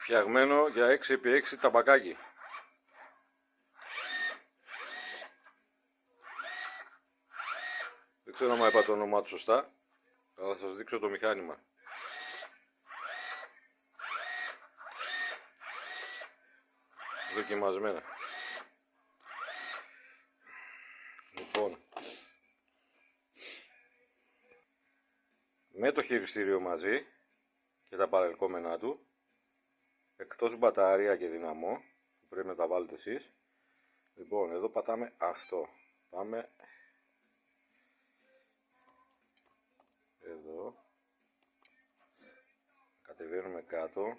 Φτιαγμένο για 6x6 ταμπακάκι. Δεν ξέρω αν είπα το όνομά του σωστά, αλλά θα σας δείξω το μηχάνημα. Δοκιμασμένα. Λοιπόν, με το χειριστήριο μαζί και τα παρελκόμενά του, εκτός μπαταρία και δυναμό, που πρέπει να τα βάλετε εσείς. Λοιπόν, εδώ πατάμε αυτό. Πάμε εδώ, κατεβαίνουμε κάτω,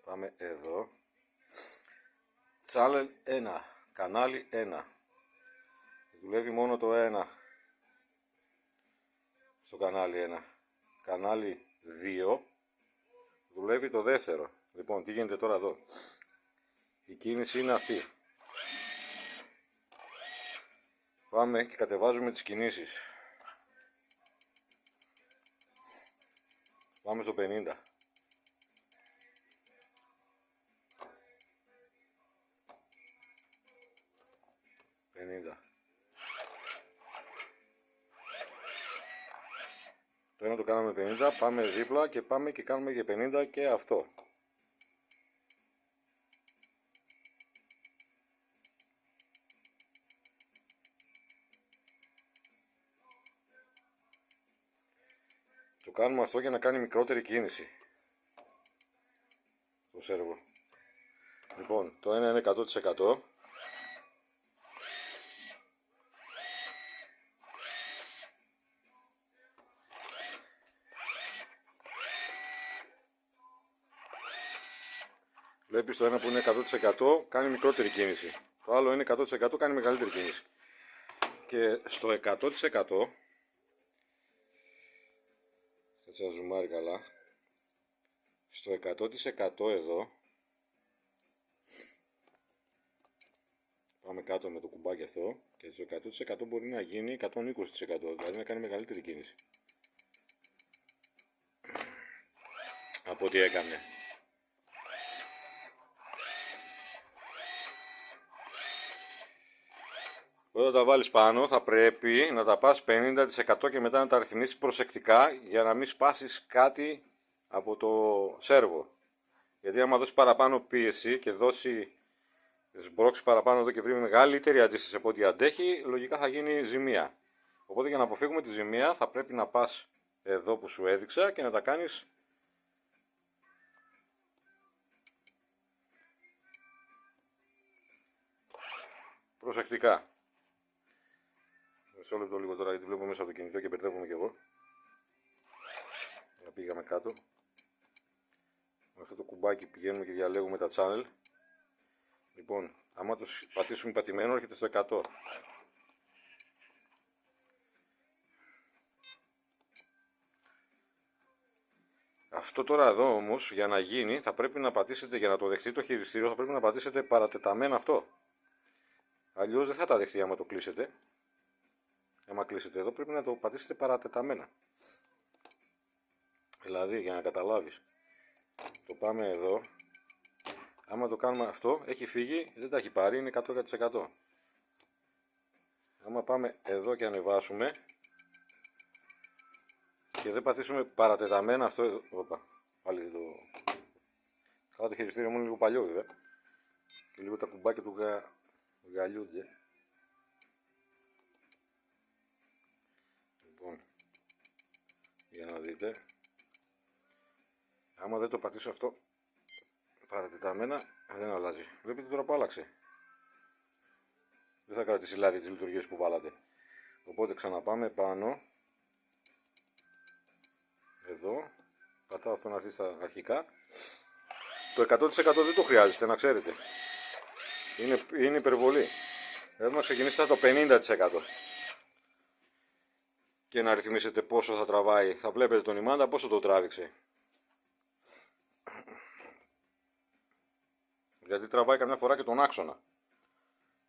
πάμε εδώ, channel 1, κανάλι 1, δουλεύει μόνο το 1 στο κανάλι 1, κανάλι 2 δουλεύει το δεύτερο. Λοιπόν, τι γίνεται τώρα εδώ? Η κίνηση είναι αυτή. Πάμε και κατεβάζουμε τις κινήσεις. Πάμε στο 50. Το ένα το κάναμε 50, πάμε δίπλα και πάμε και κάνουμε και 50 και αυτό. Το κάνουμε αυτό για να κάνει μικρότερη κίνηση το σέρβο. Λοιπόν, το ένα είναι 100%. Βλέπεις το ένα που είναι 100% κάνει μικρότερη κίνηση. Το άλλο είναι 100% κάνει μεγαλύτερη κίνηση. Και στο 100% θα σας ζουμάρει καλά. Στο 100% εδώ πάμε κάτω με το κουμπάκι αυτό και στο 100% μπορεί να γίνει 120%, δηλαδή να κάνει μεγαλύτερη κίνηση από ό,τι έκανε. Όταν τα βάλεις πάνω θα πρέπει να τα πας 50% και μετά να τα ρυθμίσεις προσεκτικά για να μην σπάσεις κάτι από το σέρβο. Γιατί άμα δώσει παραπάνω πίεση και δώσει σμπρώξει παραπάνω εδώ και βρει μεγαλύτερη αντίσταση από ό,τι αντέχει, λογικά θα γίνει ζημία. Οπότε για να αποφύγουμε τη ζημία θα πρέπει να πας εδώ που σου έδειξα και να τα κάνεις προσεκτικά. Μισό λεπτό λίγο τώρα γιατί βλέπω μέσα από το κινητό και μπερδεύομαι κι εγώ. Πήγαμε κάτω. Με αυτό το κουμπάκι πηγαίνουμε και διαλέγουμε τα channel. Λοιπόν, άμα το πατήσουμε πατημένο έρχεται στο 100. Αυτό τώρα εδώ όμως για να γίνει θα πρέπει να πατήσετε, για να το δεχτεί το χειριστήριο θα πρέπει να πατήσετε παρατεταμένα αυτό. Αλλιώς δεν θα τα δεχτεί άμα το κλείσετε. Άμα κλείσετε εδώ πρέπει να το πατήσετε παρατεταμένα. Δηλαδή για να καταλάβεις, το πάμε εδώ, άμα το κάνουμε αυτό έχει φύγει, δεν τα έχει πάρει, είναι 100%. Άμα πάμε εδώ και ανεβάσουμε και δεν πατήσουμε παρατεταμένα αυτό εδώ, οπα, πάλι το... Καλά το χειριστήριο μου είναι λίγο παλιό βέβαια και λίγο τα κουμπάκια του γαλιούνται. Λοιπόν, για να δείτε, άμα δεν το πατήσω αυτό παρατεταμένα δεν αλλάζει. Βλέπετε τώρα που άλλαξε. Δεν θα κρατήσει λάδι τις λειτουργίες που βάλατε. Οπότε ξαναπάμε πάνω. Εδώ. Πατάω αυτό να έρθει στα αρχικά. Το 100% δεν το χρειάζεστε να ξέρετε. Είναι υπερβολή. Πρέπει να ξεκινήσετε το 50%. Και να ρυθμίσετε πόσο θα τραβάει. Θα βλέπετε τον ημάντα πόσο το τράβηξε. Γιατί τραβάει καμιά φορά και τον άξονα.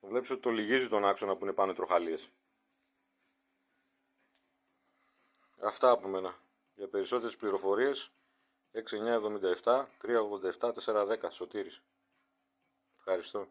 Βλέπεις ότι το λυγίζει τον άξονα που είναι πάνω οι τροχαλίες. Αυτά από μένα. Για περισσότερες πληροφορίες 6977 387 410 Σωτήρης. Ευχαριστώ.